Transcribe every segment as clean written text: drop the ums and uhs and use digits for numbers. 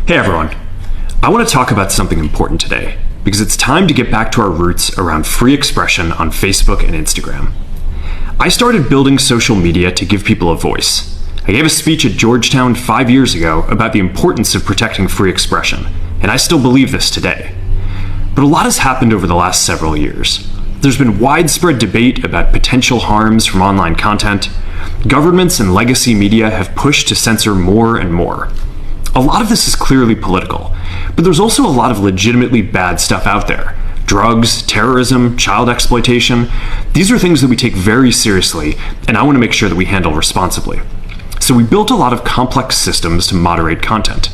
Hey everyone, I want to talk about something important today because it's time to get back to our roots around free expression on Facebook and Instagram. I started building social media to give people a voice. I gave a speech at Georgetown 5 years ago about the importance of protecting free expression, and I still believe this today. But a lot has happened over the last several years. There's been widespread debate about potential harms from online content. Governments and legacy media have pushed to censor more and more. A lot of this is clearly political, but there's also a lot of legitimately bad stuff out there. Drugs, terrorism, child exploitation. These are things that we take very seriously, and I want to make sure that we handle responsibly. So we built a lot of complex systems to moderate content.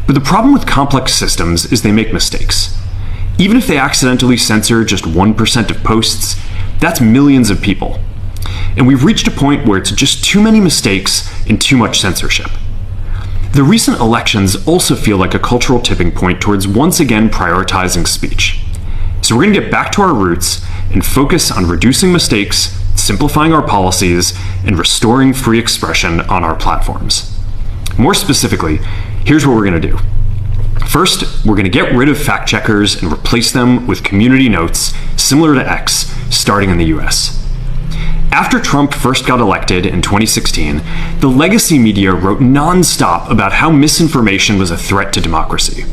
But the problem with complex systems is they make mistakes. Even if they accidentally censor just 1% of posts, that's millions of people. And we've reached a point where it's just too many mistakes and too much censorship. The recent elections also feel like a cultural tipping point towards once again prioritizing speech. So we're going to get back to our roots and focus on reducing mistakes, simplifying our policies, and restoring free expression on our platforms. More specifically, here's what we're going to do. First, we're going to get rid of fact checkers and replace them with community notes similar to X, starting in the US. After Trump first got elected in 2016, the legacy media wrote non-stop about how misinformation was a threat to democracy.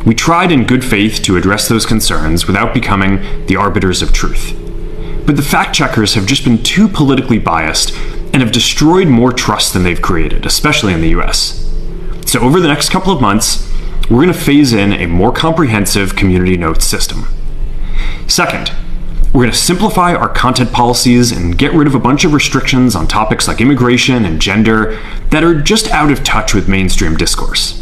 We tried in good faith to address those concerns without becoming the arbiters of truth. But the fact checkers have just been too politically biased and have destroyed more trust than they've created, especially in the US. So over the next couple of months, we're going to phase in a more comprehensive community notes system. Second, we're going to simplify our content policies and get rid of a bunch of restrictions on topics like immigration and gender that are just out of touch with mainstream discourse.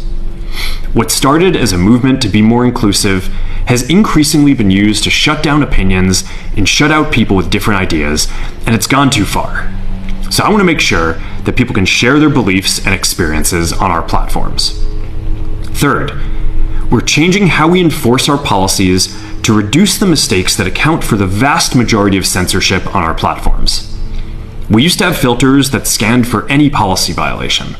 What started as a movement to be more inclusive has increasingly been used to shut down opinions and shut out people with different ideas, and it's gone too far. So I want to make sure that people can share their beliefs and experiences on our platforms. Third, we're changing how we enforce our policies to reduce the mistakes that account for the vast majority of censorship on our platforms. We used to have filters that scanned for any policy violation.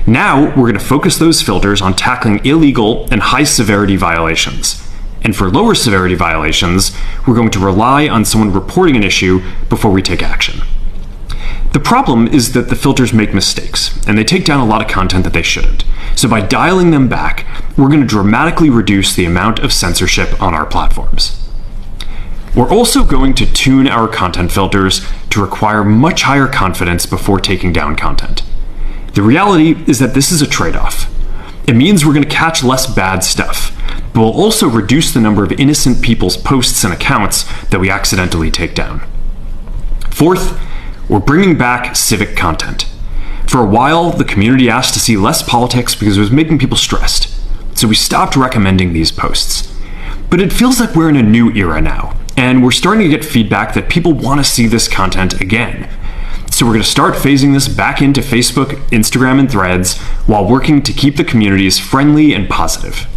Now, we're going to focus those filters on tackling illegal and high-severity violations. And for lower severity violations, we're going to rely on someone reporting an issue before we take action. The problem is that the filters make mistakes, and they take down a lot of content that they shouldn't. So by dialing them back, we're going to dramatically reduce the amount of censorship on our platforms. We're also going to tune our content filters to require much higher confidence before taking down content. The reality is that this is a trade-off. It means we're going to catch less bad stuff, but we'll also reduce the number of innocent people's posts and accounts that we accidentally take down. Fourth, we're bringing back civic content. For a while, the community asked to see less politics because it was making people stressed, so we stopped recommending these posts. But it feels like we're in a new era now, and we're starting to get feedback that people want to see this content again. So we're going to start phasing this back into Facebook, Instagram, and Threads while working to keep the communities friendly and positive.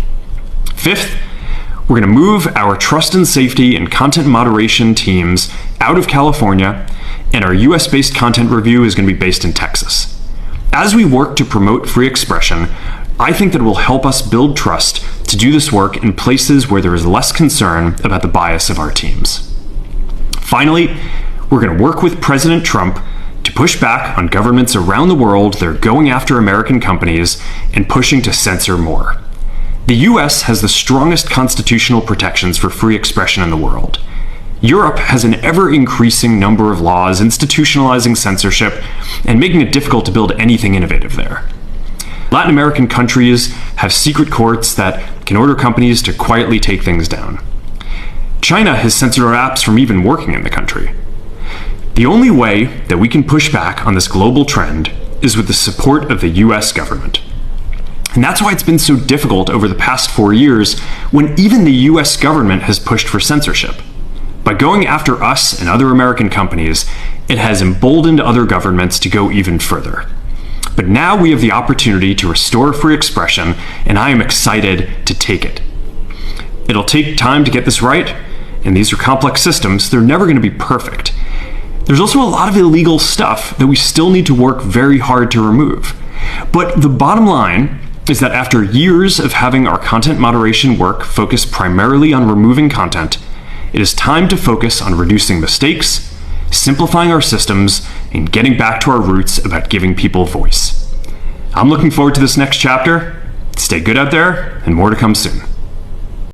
Fifth, we're going to move our trust and safety and content moderation teams out of California, and our US-based content review is going to be based in Texas. As we work to promote free expression, I think that it will help us build trust to do this work in places where there is less concern about the bias of our teams. Finally, we're going to work with President Trump to push back on governments around the world that are going after American companies and pushing to censor more. The US has the strongest constitutional protections for free expression in the world. Europe has an ever-increasing number of laws institutionalizing censorship and making it difficult to build anything innovative there. Latin American countries have secret courts that can order companies to quietly take things down. China has censored our apps from even working in the country. The only way that we can push back on this global trend is with the support of the US government. And that's why it's been so difficult over the past 4 years when even the US government has pushed for censorship. By going after us and other American companies, it has emboldened other governments to go even further. But now we have the opportunity to restore free expression, and I am excited to take it. It'll take time to get this right, and these are complex systems. They're never going to be perfect. There's also a lot of illegal stuff that we still need to work very hard to remove. But the bottom line is that after years of having our content moderation work focus primarily on removing content, it is time to focus on reducing mistakes, simplifying our systems, and getting back to our roots about giving people voice. I'm looking forward to this next chapter. Stay good out there, and more to come soon.